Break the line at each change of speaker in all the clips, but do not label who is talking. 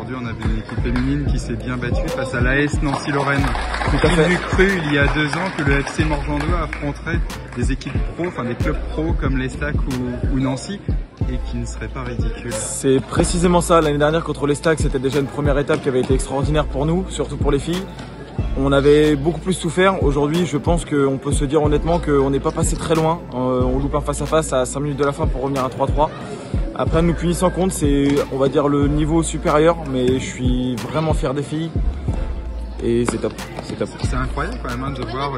aujourd'hui, on a vu une équipe féminine qui s'est bien battue face à l'AS Nancy-Lorraine.
Tout à fait.
Qui eût cru il y a 2 ans que le FC Morgendois affronterait des équipes pro, enfin des clubs pro comme l'Estac ou Nancy, et qui ne serait pas ridicule.
C'est précisément ça. L'année dernière contre l'Estac, c'était déjà une première étape qui avait été extraordinaire pour nous, surtout pour les filles. On avait beaucoup plus souffert. Aujourd'hui, je pense qu'on peut se dire honnêtement qu'on n'est pas passé très loin. On loupe un face-à-face à 5 minutes de la fin pour revenir à 3-3. Après, nous punir sans compte, c'est, on va dire, le niveau supérieur, mais je suis vraiment fier des filles. Et c'est top, c'est top.
C'est incroyable quand même hein, de voir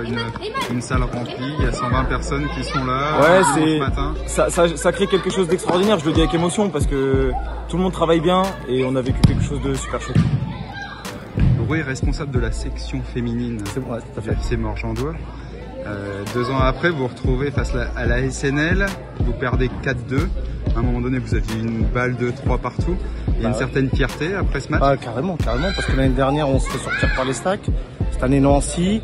une salle remplie, il y a 120 personnes qui sont là
ouais,
matin.
Ça crée quelque chose d'extraordinaire, je le dis avec émotion, parce que tout le monde travaille bien et on a vécu quelque chose de super chouette.
Rouet est responsable de la section féminine du FC Morgendois. 2 ans après, vous vous retrouvez face à la SNL, vous perdez 4-2. À un moment donné, vous aviez une balle de 3 partout. Il y a une certaine fierté après ce match.
Ah, carrément, parce que l'année dernière, on se fait sortir par l'Estac. Cette année, Nancy.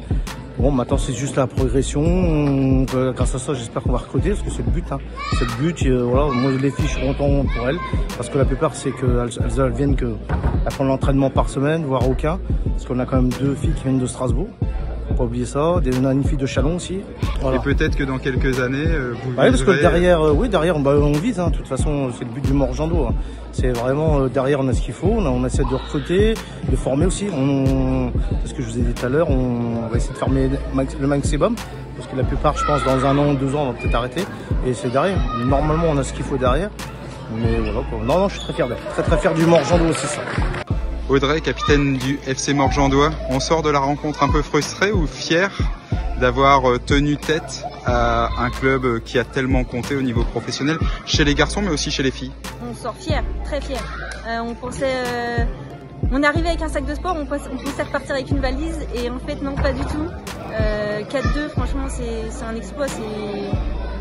Bon, maintenant, c'est juste la progression. Grâce à ça, j'espère qu'on va recruter, parce que c'est le but. Hein. C'est le but. Voilà, moi, les filles, je suis content pour elles. Parce que la plupart, c'est qu'elles viennent à prendre l'entraînement par semaine, voire aucun. Parce qu'on a quand même 2 filles qui viennent de Strasbourg. Faut pas oublier ça. On a une fille de Chalon aussi. Voilà.
Et peut-être que dans quelques années, vous
viserez... parce que derrière, on vise. Hein. De toute façon, c'est le but du Morgendois. Hein. C'est vraiment, derrière, on a ce qu'il faut. On essaie de recruter, de former aussi. C'est ce que je vous ai dit tout à l'heure. On va essayer de former le maximum. Parce que la plupart, je pense, dans 1 an, 2 ans, on va peut-être arrêter. Et c'est derrière. Normalement, on a ce qu'il faut derrière. Mais voilà, quoi. Non, je suis très fier d'elle. Très fier du Morgendois aussi, ça.
Audrey, capitaine du FC Morgendois, on sort de la rencontre un peu frustré ou fier d'avoir tenu tête à un club qui a tellement compté au niveau professionnel chez les garçons mais aussi chez les filles?
On sort fier, très fier. On pensait, on est arrivé avec un sac de sport, on pensait repartir avec une valise et en fait non, pas du tout. 4-2, franchement c'est un exploit.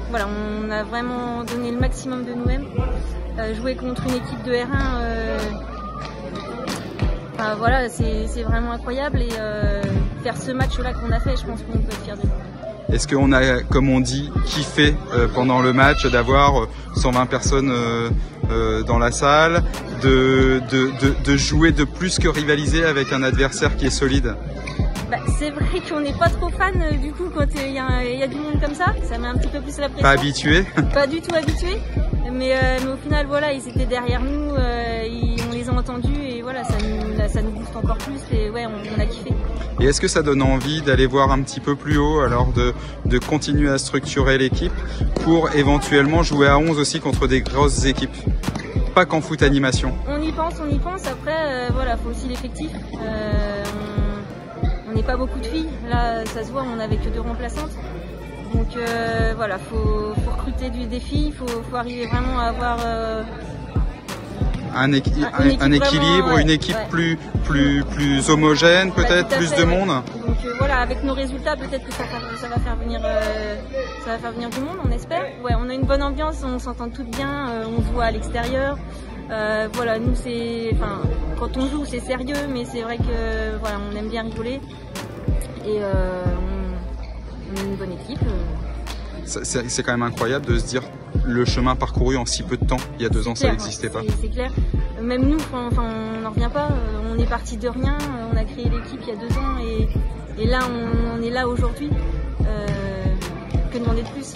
Voilà, on a vraiment donné le maximum de nous-mêmes. Jouer contre une équipe de R1. Enfin, voilà, c'est vraiment incroyable et faire ce match-là qu'on a fait, je pense qu'on peut être fiers de nous.
Est-ce qu'on a, comme on dit, kiffé pendant le match d'avoir 120 personnes dans la salle, de jouer de plus que rivaliser avec un adversaire qui est solide?
C'est vrai qu'on n'est pas trop fan du coup quand il y a du monde comme ça met un petit peu plus la pression.
Pas habitué? Pas
du tout habitué, mais au final voilà, ils étaient derrière nous, on les a entendus et voilà, ça nous booste encore plus et ouais, on a kiffé.
Et est-ce que ça donne envie d'aller voir un petit peu plus haut, alors de continuer à structurer l'équipe pour éventuellement jouer à 11 aussi contre des grosses équipes? Pas qu'en foot animation.
On y pense, après voilà, faut aussi l'effectif. On n'est pas beaucoup de filles, là ça se voit, on n'avait que 2 remplaçantes. Donc voilà, faut recruter des filles, faut arriver vraiment à avoir
un équilibre, vraiment, une équipe plus homogène, peut-être plus de monde.
Donc voilà, avec nos résultats, peut-être que ça va faire venir du monde, on espère. Ouais, on a une bonne ambiance, on s'entend toutes bien, on joue à l'extérieur. Voilà, nous quand on joue c'est sérieux, mais c'est vrai que voilà, on aime bien rigoler et on est une bonne équipe.
C'est quand même incroyable de se dire le chemin parcouru en si peu de temps. Il y a 2 ans, ça n'existait pas.
C'est clair. Même nous, on n'en revient pas. On est parti de rien. On a créé l'équipe il y a 2 ans et là, on est là aujourd'hui. Que demander de plus?